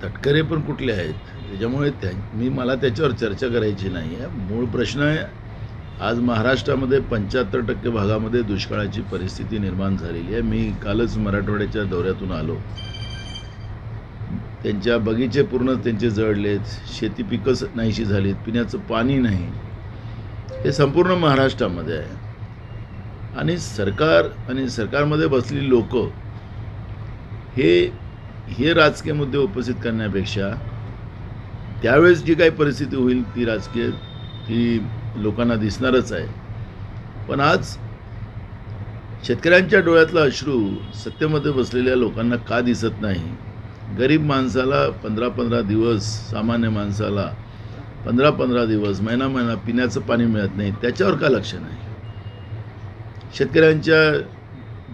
तटकरे पण कुठले आहेत त्याच्यामुळे मला त्याच्यावर चर्चा करायची नाही आहे. मूळ प्रश्न आहे, आज महाराष्ट्रामध्ये 75% भागामध्ये दुष्काळाची परिस्थिती निर्माण झालेली आहे. मी कालच मराठवाड्याच्या दौऱ्यातून आलो. त्यांच्या बगीचे पूर्ण त्यांचे जळलेत, शेती पिकं नाहीशी झालीत, पिण्याचं पाणी नाही. हे संपूर्ण महाराष्ट्रामध्ये आहे. आणि सरकारमध्ये बसलेली लोक हे राजकीय मुद्दे उपस्थित करण्यापेक्षा त्यावेळेस जी काही परिस्थिती होईल ती लोकांना दिसणारच आहे. पण आज शेतकऱ्यांच्या डोळ्यातला अश्रू सत्तेमध्ये बसलेल्या लोकांना का दिसत नाही? गरीब माणसाला 15-15 दिवस, सामान्य माणसाला 15-15 दिवस, महिना पिण्याचं पाणी मिळत नाही, त्याच्यावर का लक्ष नाही? शेतकऱ्यांच्या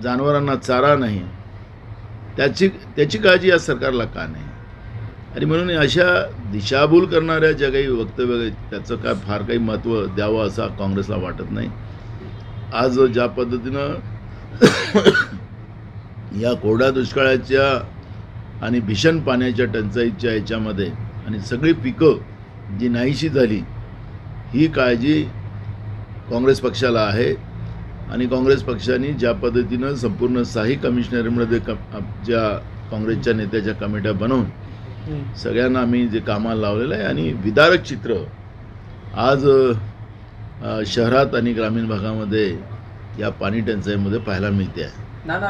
जनावरांना चारा नाही, त्याची काळजी या सरकारला का नाही? आणि म्हणून अशा दिशाभूल करणाऱ्या ज्या काही वक्तव्य त्याचं काय फार काही महत्त्व द्यावं असं काँग्रेसला वाटत नाही. आज ज्या पद्धतीनं या कोरड्या दुष्काळाच्या आणि भीषण पाण्याच्या टंचाईच्या याच्यामध्ये आणि सगळी पिकं जी नाहीशी झाली, ही काळजी काँग्रेस पक्षाला आहे. आणि काँग्रेस पक्षाने ज्या पद्धतीनं संपूर्ण 6 कमिशनरमध्ये ज्या काँग्रेसच्या नेत्याच्या कमिट्या बनवून सगळ्यांना आम्ही जे कामाला लावलेलं आहे आणि विदारक चित्र आज शहरात आणि ग्रामीण भागामध्ये या पाणी टंचाईमध्ये पाहायला मिळते आहे. नाना